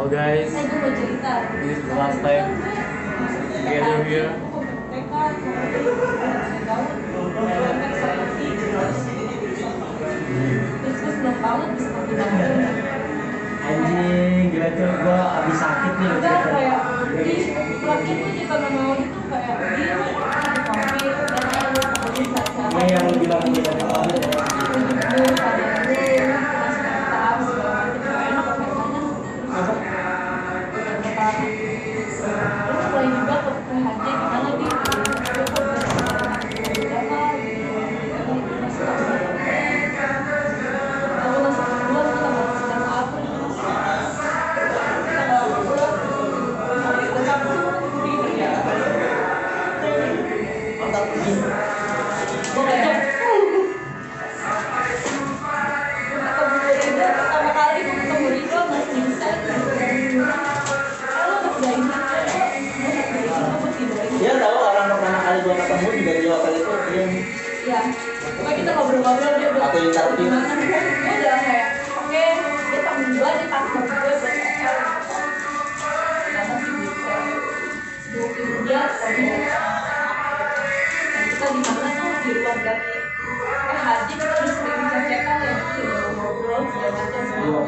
Hello guys, Gue mau cerita. this is the last time together here. Anjing, gila tuh gua abis sakit nih. Udah kayak di terakhir gue juga gak mau itu kayak dia di kafe dan lu bisa Iya yang lu bilang gitu. Dia tahu orang pertama kali gua ketemu juga di hotel itu dia. Ya, pokoknya kita ngobrol-ngobrol dia udah Atau interview. gimana gue udah kayak oke dia temen gue di kantor gue buat KL karena sih bisa mungkin dia dan kita di mana tuh di luar dari haji kita udah sering cek-cekan ya ngobrol segala macam sama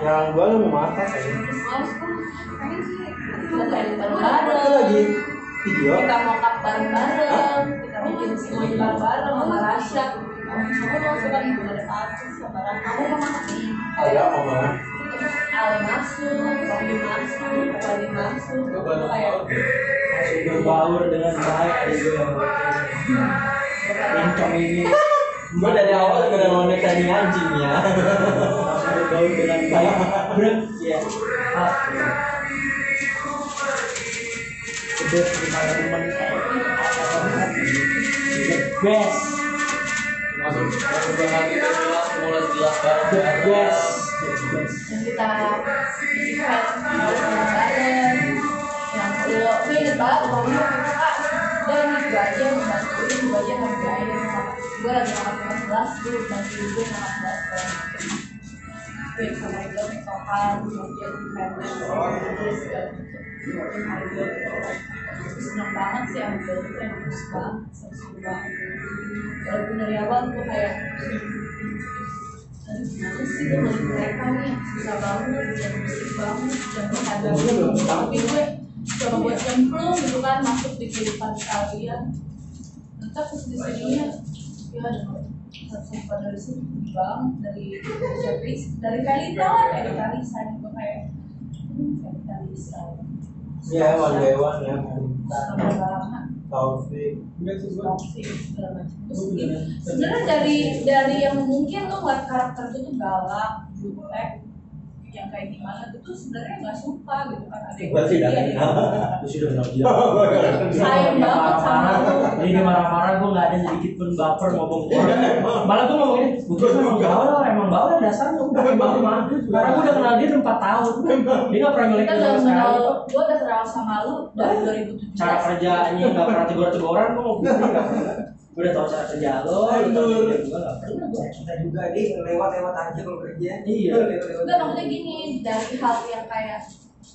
Yang gua lu mau makan aja. males kan pengen sih kita Itu bareng-bareng lagi video. kita mau kap bareng-bareng, kita bikin semuanya bareng-bareng sama Rasya. Kamu mau coba ibu ada Pacu sama Rasya. Kamu mau makan sih? Ada omongan. Ale masuk, Robi masuk, Wali masuk. Kayak Masih berbaur dengan baik ada gue yang Incong ini. Gua dari awal udah mau tadi anjing ya. Masih berbaur dengan baik. Brek ya. The best teman-teman. The best. Masuk perubahan kita jelas, mulai jelas banget. The best. dan kita event bareng-bareng. Yang gue inget banget, ngomongnya Kak, udah ini gue aja yang membantuin, gue aja yang ngerjain. Gue lagi makan kelas 11, gue bantuin gue makan kelas 11. Gue sama itu total, kemudian event terus senang banget sih ambil itu yang bagus banget, seru banget. Kalau dari awal gue kayak aduh gimana sih gue ngeliat mereka nih susah banget, dan musik banget, dan menghadapi tapi gue coba buat nyemplung gitu kan masuk di kehidupan kalian. Nanti terus di sininya ya sumpah dari sini bang dari Jabris dari Kalita lah dari Kalisa gue kayak Kalisa Ya, one by one ya. sama lama Taufik. segala macam. Terus sebenarnya dari yang mungkin lo ngeliat karakter itu tuh galak, jutek, yang kayak gimana itu sebenarnya nggak suka gitu kan ada Gua sih udah dia kenal. Gua sudah kenal dia. sayang banget sama lo. Jadi dia marah-marah gua nggak ada sedikit pun baper ngomong orang. Malah gua ngomong ini, gua emang bawel dasarnya udah bawel mah. Karena gua udah kenal dia 4 tahun. Dia nggak pernah nyelek Kita gua udah sekali. kenal, gue udah kenal sama lu dari 2017. Cara kerjanya nggak pernah tegur-teguran gua ngomong dia nggak pernah. Gua udah tahu cara kerja lo, lu tahu kerja gua nggak pernah gua. Kita juga nih lewat-lewat aja kalau kerja. Iya. Enggak, maksudnya gini, dari hal yang kayak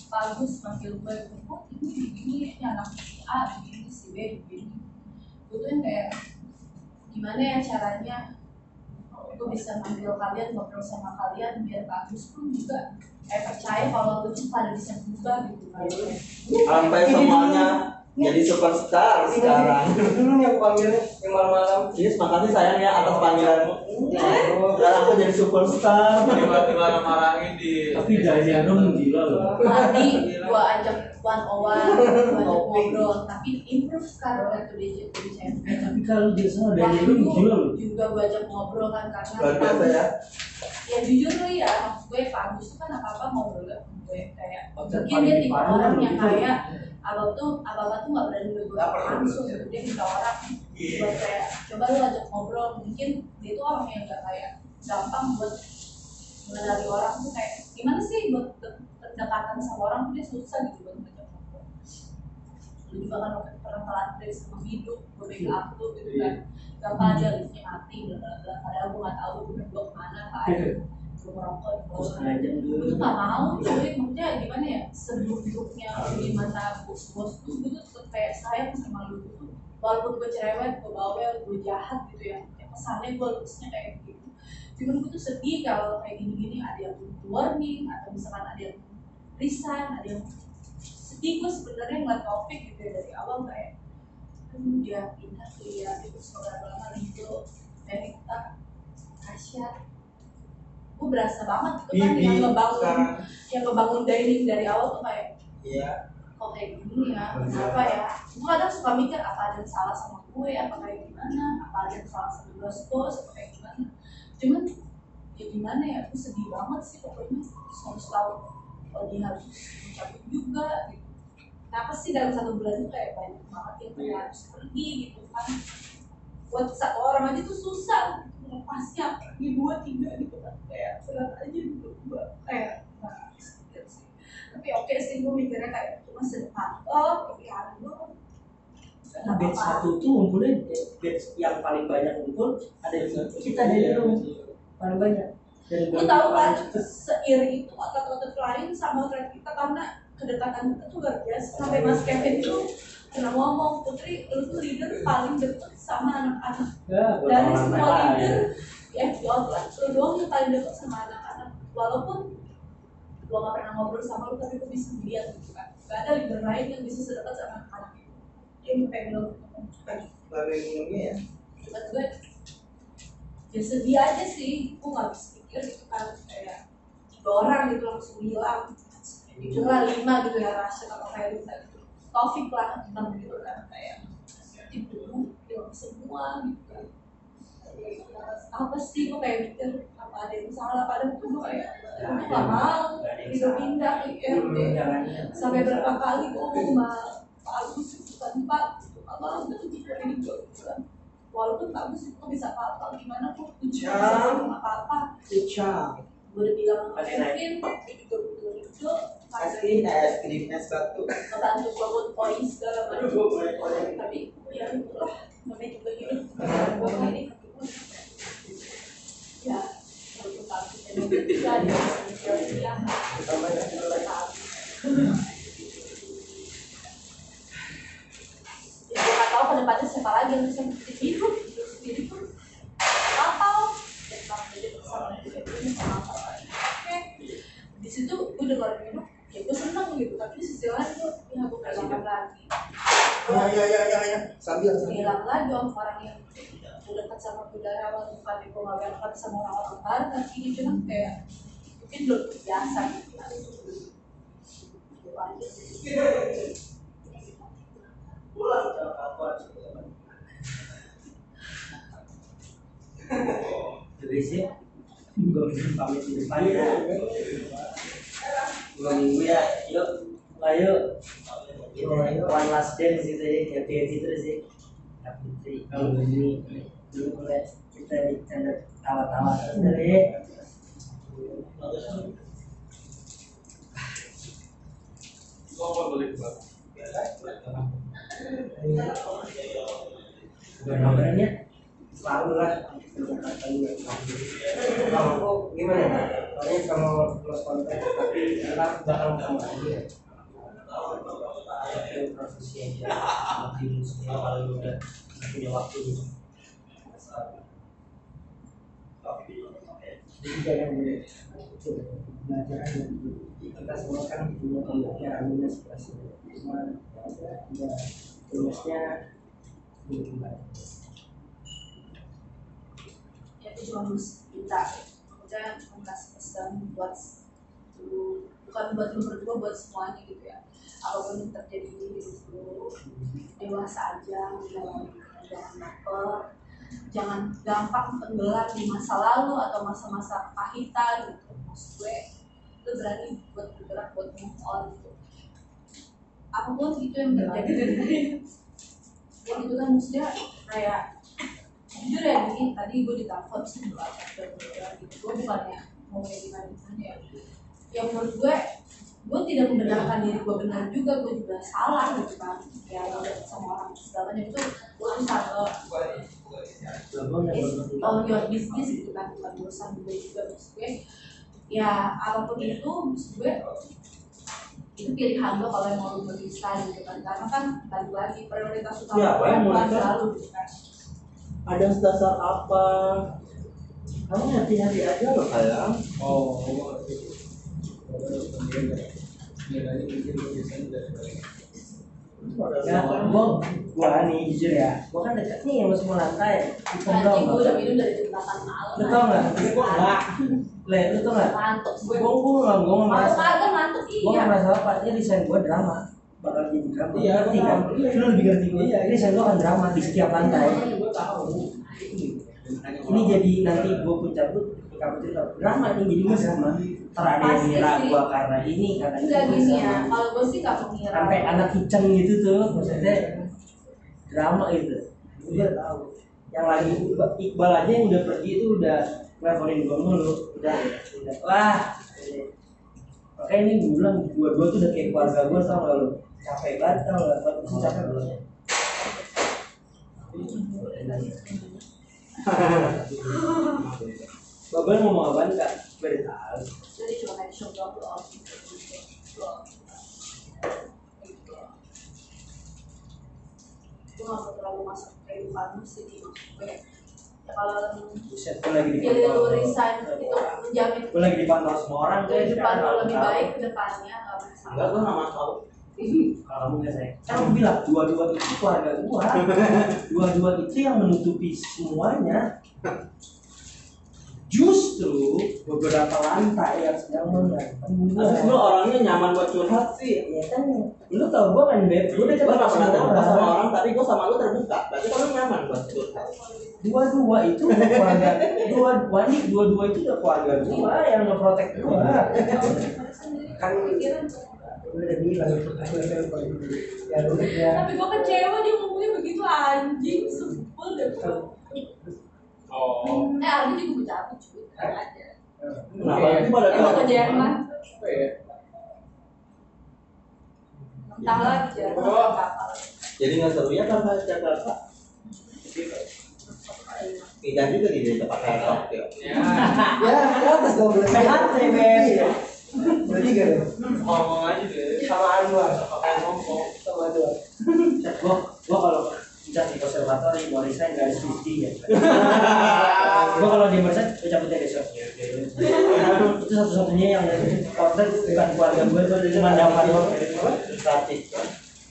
bagus manggil gue, oh ini anak si A, begini si B, begini. Gue tuh yang kayak gimana ya caranya gue bisa manggil kalian, ngobrol sama kalian biar bagus pun juga percaya kalau lu tuh pada bisa berubah gitu kan. Sampai semuanya jadi superstar sekarang. Dulu yang panggilnya yang malam-malam. Yes, makasih sayang ya atas panggilanmu. Sekarang aku jadi superstar. Tiba-tiba marahin di. Tapi jadi dong gila loh. Tadi gua ajak one on one, gua ajak ngobrol, tapi improve sekarang waktu dia jadi champion. Tapi kalau dia salah Waktu dari lu itu gila loh. juga gua ajak ngobrol kan karena Luar biasa ya. ya jujur lu ya, maksud gue Pak Agus tuh kan apa-apa ngobrol sama gue kayak mungkin dia paling tipe parah orang gitu. yang kayak abang tuh nggak berani gue langsung gitu. Dia minta orang buat kayak coba lu ajak ngobrol, mungkin dia tuh orang yang nggak kayak gampang buat mengenali orang tuh kayak gimana sih buat pendekatan sama orang tuh dia susah gitu buat ngajak ngobrol. Lu juga kan pernah telat break sama hidup, gue backup up tuh gitu kan gampang aja liftnya mati, padahal gue nggak tahu gue kemana kayak gue merokok Terus aja gue tuh nggak mau cuy, maksudnya gimana ya, seburuk-buruknya di mata bos-bos tuh gue tuh tetep kayak sayang sama lu gitu, walaupun gue cerewet, gue bawel, gue jahat gitu ya, kesannya gue lupusnya kayak gitu. Cuman gue tuh sedih kalau kayak gini-gini ada yang warning atau misalkan ada yang resign, ada yang sedih gue sebenarnya ngeliat topik gitu ya dari awal kayak dia pindah tuh ya itu sekolah lama gitu dari kita Asia, gue berasa banget itu kan yang ngebangun dining dari awal tuh kayak Iya. kok kayak gini ya, kenapa ya, gue kadang suka mikir apa ada yang salah sama gue, apa kayak gimana, apa ada yang salah sama bos apa kayak gimana, cuman ya gimana ya, aku sedih banget sih pokoknya harus tahu kalau dia harus mencabut juga gitu. Kenapa sih dalam 1 bulan itu kayak banyak banget yang kayak harus pergi gitu kan, buat satu orang aja tuh susah lepasnya di 2-3 gitu kan, kayak berat aja gitu gue kayak nah, gitu sih. Tapi oke sih gue mikirnya kayak cuma sedekah pikiran gue batch 1 tuh ngumpulnya batch yang paling banyak ngumpul ada di kita dari dulu paling banyak. Gue tahu kan seiri itu otot-otot lain sama otot kita karena kedekatan kita tuh luar biasa. Sampai Mas Kevin itu pernah ngomong, Putri lu tuh leader paling deket sama anak-anak dari semua leader ya lu doang yang paling deket sama anak-anak, walaupun gua gak pernah ngobrol sama lu tapi gua bisa lihat gitu kan, gak ada leader lain yang bisa sedekat sama anak-anak itu. Dia pengen lu Baru minumnya ya. cuman gue ya sedih aja sih, gue gak bisa pikir gitu kan kayak 3 orang gitu langsung hilang, jumlah 5 gitu ya, Rashid atau kayak gitu, Taufik lah 6 gitu kan, kayak itu hilang semua gitu kan. Apa sih gue kayak mikir apa ada yang salah, padahal tuh gue kayak gue gak mau pindah-pindah ke RT sampai berapa kali gue ngomong sama Pak Agus itu kan Pak apa udah gitu ini gue kan, walaupun Pak Agus itu bisa apa-apa gimana gue bisa ngomong apa-apa, gue udah bilang sama Kevin itu Pasti es krim es batu. ngebantu gue buat poin segala macam, tapi ya itulah namanya juga hidup gue ini ya untuk kami juga di sosial ya gue nggak tahu ke depannya siapa lagi yang bisa hidup sendiri pun apa dan kalau jadi bersama ini sama apa oke di situ gue dengar itu ya gue seneng gitu, tapi di sisi lain gue ya gue kehilangan lagi Ya. Sambil. hilang lagi orang yang udah dekat sama budaya bukan gue nggak dekat sama orang-orang baru tapi ini cuma kayak mungkin belum biasa gitu kan, itu aja sih. Jadi sih gue bisa pamit di depan ya 2 minggu ya, yuk ayo one last dance gitu ya, happy terus sih Putri kalau ini dulu mulai kita bercanda tawa-tawa terus dari gambarnya selalu lah Kalau aku gimana? Soalnya kalau close contact tapi enak bakal ketemu lagi. prosesnya aja lebih musuhnya kalau udah punya waktu gitu. Jadi jangan belajar aja. Kita semua kan punya pembelajaran minus plus, cuma ya minusnya belum banyak. Ya itu cuma kita cuma kasih pesan buat lu, bukan buat lu berdua, buat semuanya gitu ya, apapun yang terjadi di hidup lu dewasa aja, jangan baper, jangan gampang tenggelam di masa lalu atau masa-masa kepahitan gitu. Maksud gue lu berani buat bergerak, buat move on gitu, apapun itu yang terjadi dari hidup yang itu kan, maksudnya kayak jujur ya gini, tadi gue ditelepon sebelum gitu, gue bukannya mau kayak gimana ya, yang menurut gue tidak membenarkan diri gue benar juga, gue juga salah gitu kan, ya udah sama orang segalanya itu gue salah, on your business gitu kan, bukan urusan gue juga, maksud gue ya apapun itu maksud gue itu pilihan lo kalau mau lu bisa gitu kan, karena kan balik lagi prioritas utama Ya, lo yang mau keluarga nikah. lu gitu kan. Ada dasar apa? Kamu hati-hati aja loh sayang. Oh, nilainya mungkin lebih besar dari Ya, gua nih jujur ya, gua kan dekat nih sama semua lantai. Di pondok. Anjing gue udah minum dari jam 8 malam. Lu tau nggak? Gua nggak. Lu tau nggak? Ngantuk gue. Gua nggak Aku merasa. kagak ngantuk Gua nggak iya. merasa apa. Ini desain gua drama. Bakal jadi drama. Iya, ngerti gua kan? tahu. Iya. Lu lebih ngerti gua. Ini desain gua kan drama di setiap lantai. Gue tahu. Ini jadi nanti gua pun cabut drama ini jadinya drama. Ntar ada yang Pasti ngira sih. gua karena ini karena Enggak itu gini sama. ya, kalau gue sih gak mengira. Sampai anak kitchen gitu tuh, maksudnya drama gitu. Gue tahu. Yang lagi Iqbal aja yang udah pergi itu udah ngelaporin gue mulu, udah. Wah, makanya ini gue bilang dua-dua tuh udah kayak keluarga gue, tau gak lu? Capek banget tau gak? Kalau sih capek belum? Babel ngomong apaan kak? Gue udah tahu. Jadi cuma kayak shock doang doang. Gue gak mau terlalu masuk kehidupan sih di maksud gue. Kalau Buset, gue lagi pilih lu dipantau. resign itu menjamin Gue lagi dipantau semua orang guys. kehidupan lu sekarang, lebih tahu. baik ke depannya, gak masalah. Enggak, gue nggak tahu. Kalau kamu nggak saya, kan aku bilang dua-dua itu keluarga gua, dua-dua itu yang menutupi semuanya. Justru beberapa lantai yang sedang mengganteng Terus lu orangnya nyaman buat curhat sih. ya kan, lu tau gua kan beb, gua udah Gue nggak pernah terbuka sama orang. orang, tapi gue sama lu terbuka. Berarti kan lu nyaman buat curhat. Dua-dua itu udah keluarga, dua-dua itu udah keluarga gua yang ngeprotek gua. Kan gua udah bilang ya lu ya. Tapi gue kecewa dia ngomongnya begitu anjing, sebel deh gue. Oh, Ardi juga bercabut cuy, kan aja. Kenapa itu pada Emang ke tahu? Jerman, apa ya? entah lagi Jerman Oh. kapal. Jadi nggak seru ya kan Jakarta? Tidak juga di tempat laptop ya. Ya, Ya, atas goblok sehat sih, beb. Berarti gak ada? ngomong aja deh. Sama Anwar. Pakai ngomong. Sama Anwar. Gua kalau bisa di konservatori mau resign gak ada switching ya. Gua kalau di resign gua cabut dari besok. Itu satu-satunya yang konten bukan keluarga gue, itu cuma Dava doang. Statik.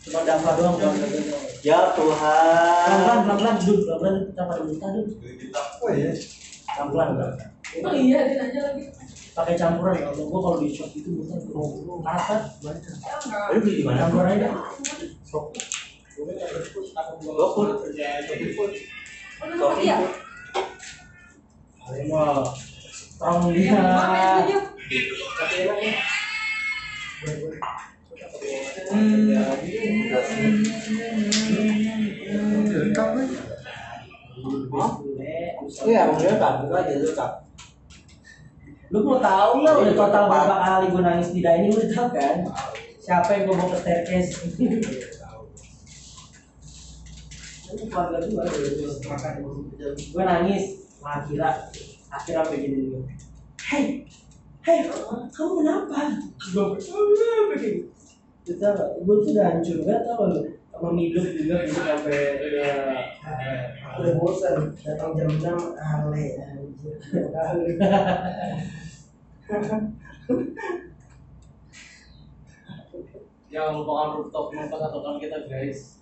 Cuma Dava doang keluarga gue. Ya Tuhan. Pelan-pelan dulu, pelan-pelan kita pada muntah dulu. Oh iya. Pelan-pelan. Oh iya, dia nanya lagi. Pakai campuran ya, gua kalau di shop itu muntah parah kan. Lu beli di mana? Campuran aja. GoFood. Oh, iya. Wah, strong dia. Iya, maksudnya kan juga jadi kan. Lu mau tahu nggak udah total berapa kali gue nangis di dining, lu udah tahu kan? Siapa yang gue bawa ke staircase? Itu keluarga gue nangis, akhirnya sampai gini dulu. Hei, kamu kenapa? Gue begini. Gue tuh udah hancur banget tau lu. Sama hidup juga gitu sampai udah bosan. Datang jam 6 ale anjir. Jangan lupakan rooftop nonton satukan kita guys.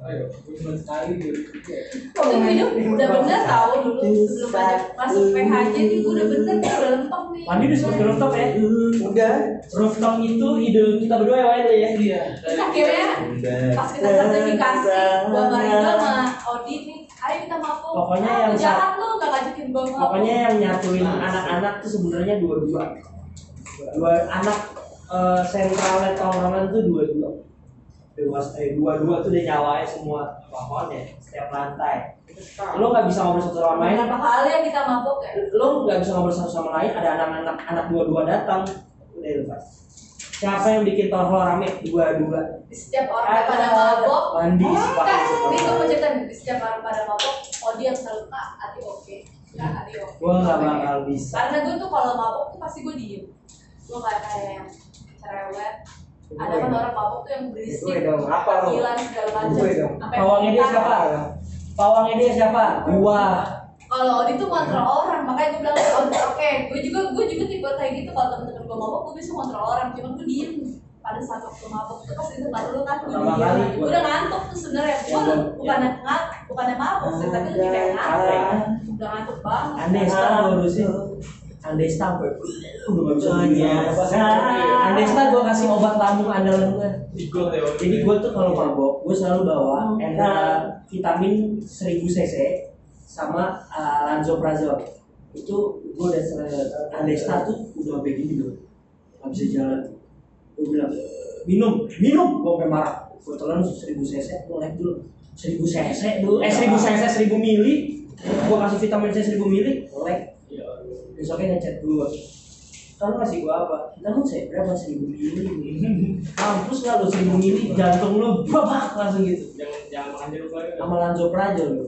Ayo, cuma sekali dulu. Itu hidup udah bener tahu dulu sebelum aja masuk PHJ nih gue udah bener nih, udah lempeng nih. Mandi udah sebut rooftop ya? Udah. Rooftop itu ide kita berdua ya Wain ya? Iya. Terus akhirnya pas kita sertifikasi, gua sama Ridho sama Odi nih, ayo kita mabuk. Pokoknya Ah, yang lu jahat lu nggak ngajakin gua mabuk. Pokoknya yang nyatuin anak-anak tuh sebenarnya dua anak sentralnya tongkrongan tuh dua dua tuh udah nyawanya semua pokoknya setiap lantai. Lo nggak bisa ngobrol satu sama lain, Berapa kali yang kita mabuk ya? lo nggak bisa ngobrol satu sama lain, ada anak dua datang udah lepas. Siapa yang bikin tohol rame dua Di setiap orang pada mabuk. mandi Kan, ini gue mau cerita nih, di setiap orang pada mabuk, Odi yang selalu kak, Adi oke. ya adio. Gue nggak bakal bisa. Karena gue tuh kalau mabok tuh pasti gue diem. Gue nggak kayak yang cerewet. Ada kan orang mabok tuh yang berisik, Gue dong, apa lo? panggilan segala macam. Gue dong. Sampai Pawangnya dia minta. siapa? Pawangnya dia siapa? Gua. Kalau Odi tuh ngontrol orang, makanya gue bilang oke, gue juga tipe kayak gitu. Kalau temen-temen gue mabok, gue bisa ngontrol orang, cuman gue diem pada saat waktu mabok tuh pas itu baru lu kan gue Pertama diem. kali Gue udah ngantuk tuh sebenarnya, gue bukannya mabok sih, tapi lebih kayak ngantuk, udah ngantuk banget. Andesta gue urusin. Andesta gue udah gak bisa Andesta gue kasih obat lambung andalan gue. Jadi gue tuh kalau mabok, gue selalu bawa vitamin 1000 cc sama lansoprazol. Itu gue udah Andesta tuh udah begini tuh, gak bisa jalan. Gue bilang minum, gue sampai marah. Gue telan 1000 cc, gue like dulu 1000 cc dulu, 1000 cc 1000 mili. Gue kasih vitamin C 1000 mili, like. Besoknya ngechat gue, kamu ngasih gue apa? Vitamin C berapa? 1000 mili. Mampus lah lu 1000 mili, jantung lu babak langsung gitu. Jangan makan jeruk lagi. Sama lansoprazol lu.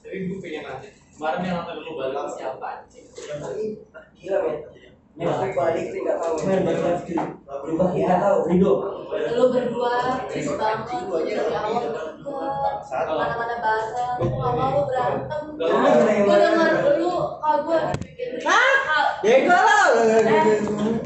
Tapi gue pengen nanya, kemarin yang nonton dulu balik siapa? Gila men. Efek balik nih nggak tahu. Men balik lagi Berubah nggak tahu. Rido. Lu berdua kris banget dari awal deket kemana-mana bareng, gue gak mau berantem. Gue denger lu kalau gue bikin Bego lah.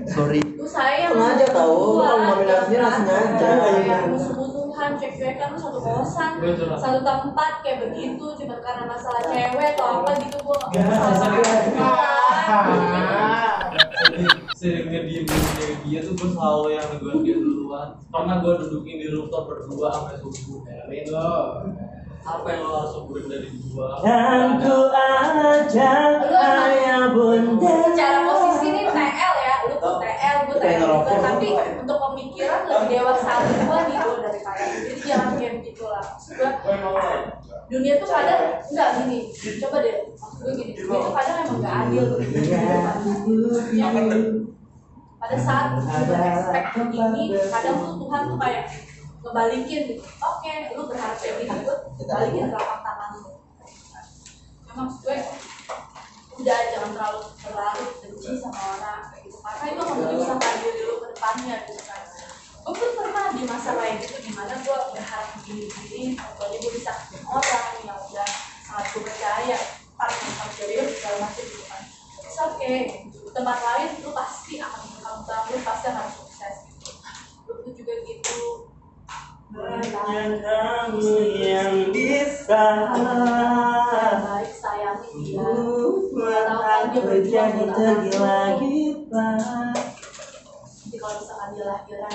Sorry. gue sayang Sengaja tahu, gua, kalau nominasinya jangan sengaja. berantem, kayak musuh-musuhan, cek-cekan lu satu kosan, satu tempat kayak begitu, cuma karena masalah cewek atau apa gitu gue gak Sering ngediem dia tuh gue selalu yang negur dia duluan. Pernah gue dudukin di rooftop berdua sampai subuh. Amin lo. Apa yang lo harus syukurin dari gua? Dan ku ajak ayah bunda. secara posisi nih TL ya, lu tuh TL, gue TL juga, tapi untuk pemikiran lebih dewasa gue nih gue daripada lu. Jadi jangan kayak gitu lah. Maksud gue, dunia tuh kadang enggak gini. Coba deh, maksud gue gini. Dunia tuh kadang emang gak adil. Pada saat lu expect ini, kadang tuh Tuhan tuh kayak ngebalikin gitu. Oke, lu berharap kayak gini, gue balikin telapak tangan lu. Memang maksud gue udah jangan terlalu benci sama orang kayak gitu, karena itu akan menyusahkan diri lu ke depannya gitu kan. Gue pun pernah di masa kayak gitu dimana gue berharap begini-begini, kecuali gue bisa ketemu orang yang udah sangat gue percaya, partner serius segala macam gitu kan. It's okay, di tempat lain lu pasti akan berkembang, lu pasti akan sukses gitu. Lu pun juga gitu. Hanya kamu yang bisa Baik sayangi dia. buat aku jadi tergila-gila. Jadi kalau misalkan dia lahiran,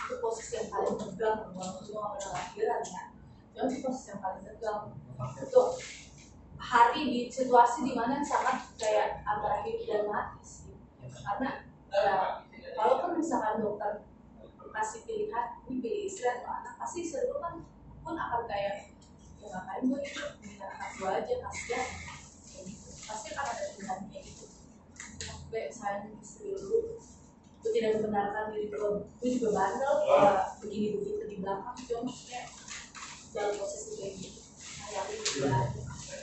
itu posisi yang paling tegang. Walaupun gue gak pernah lahiran ya, cuma itu posisi yang paling tegang. Itu hari di situasi dimana sangat kayak antara hidup dan mati sih. Karena ya, walaupun misalkan dokter kasih pilihan, ini pilih istri atau anak, pasti istri lu kan pun akan kayak ya ngapain gue hidup, kasih gue aja, kasihan kayak gitu. Pasti akan ada pilihan kayak gitu. Gue sayang istri lu tidak membenarkan diri gue juga bandel begini-begitu di belakang, cuma maksudnya dalam posisi kayak gitu sayangi dia.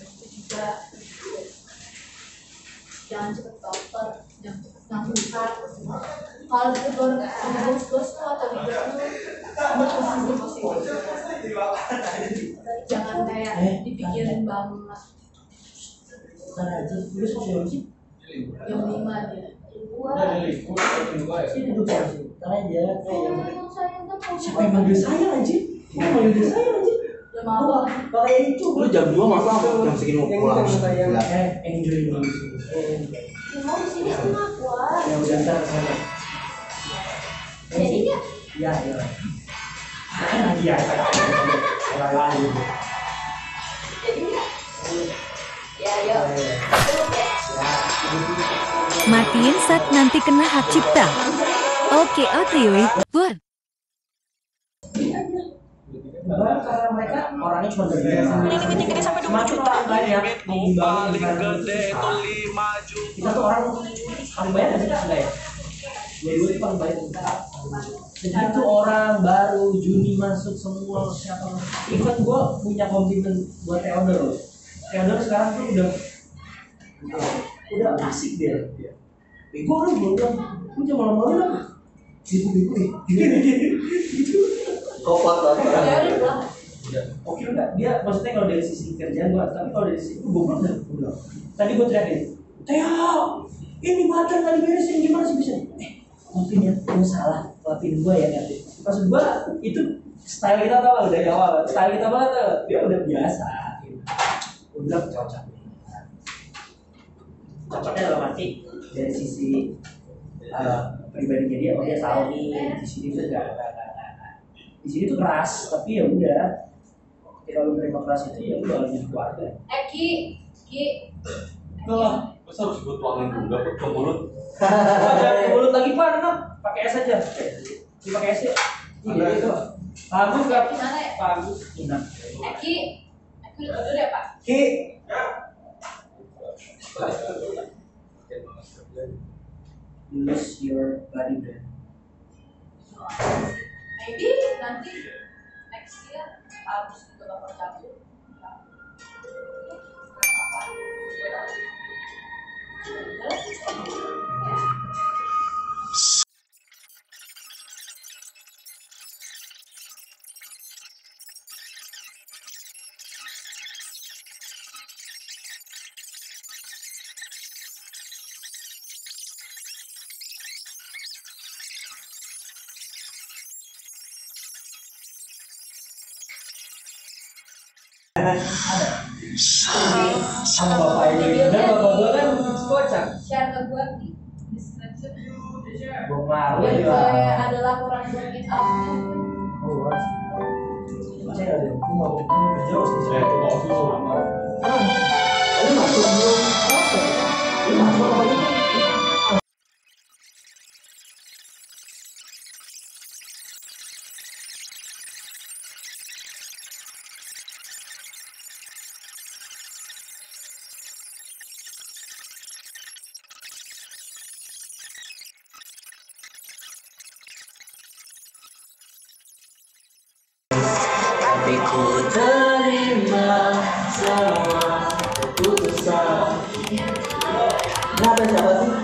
Itu juga jangan cepet dokter, jangan cepet ngamukan. Kalau ditegur sama bos-bos lu atau di bos lu, kamu posisi jangan kayak dipikirin banget. Bukan aja, lu sosiologi. Yang 5 dia. Udah dari gua ya. Sini duduk sana sini. Karena dia siapa yang Sayang, manggil saya anjing? Siapa yang manggil saya anjing? udah mau Kayak itu. Lu jam 2 masa jam segini mau pulang? Enjoy dulu. mau di sini enak wah. Ya udah ntar kesana. Jadi nggak? Iya, iya. Iya. Orang lain. Jadi nggak? Ya yuk. Matiin saat nanti kena hak cipta. Oke, Otriwi. Buat. Bahkan karena mereka orangnya cuma berbicara sama semakin orang banyak mengimbangi kita tuh orang paling banyak nggak sih kak? Enggak ya? Dua-dua itu paling banyak kita. Segitu orang baru Juni masuk semua siapa? Even gue punya komplimen buat Theodor loh. Theodore sekarang tuh udah asik dia. Bego lu gue bilang, lu jangan malam-malam apa? Bego gitu. Kopat Ya udah. Oke enggak? Dia maksudnya kalau dari sisi kerjaan gua, tapi kalau dari sisi goblok enggak? Goblok. Tadi gua teriakin, Teo, ini badan nggak diberesin gimana sih bisa? Mungkin ya, gua salah, maafin gua ya kan. Maksud gua itu style kita tau dari awal, style kita banget tuh. Dia udah biasa. Gitu. Gua bilang cocok. Cocoknya dalam arti dari sisi pribadinya dia, oh dia tahu nih di sini tuh enggak. Di sini tuh keras, tapi ya udah. Kalau terima keras itu ya udah lanjut keluarga. Ki. Lah, masa harus gue tuangin juga ke mulut? Ke mulut lagi pak, enak. Pakai es aja. Pakai es ya. Iya itu. Bagus nggak? Gimana ya? Bagus. Enak. Ki udah tidur ya Pak? Ki. Lose your body brand. Maybe nanti next year harus juga bakal cabut. Sama bapak ini. Dan bapak gua kan kocak. Share ke gua di description. Gua ngaruh Biar ya. gue ada laporan buat meet up. Oh, saya ada. Gua mau kerja harus Saya tuh mau susu sama. Ini masuk belum? Ini masuk apa ini? Tapi ku terima semua keputusan. Kenapa siapa sih?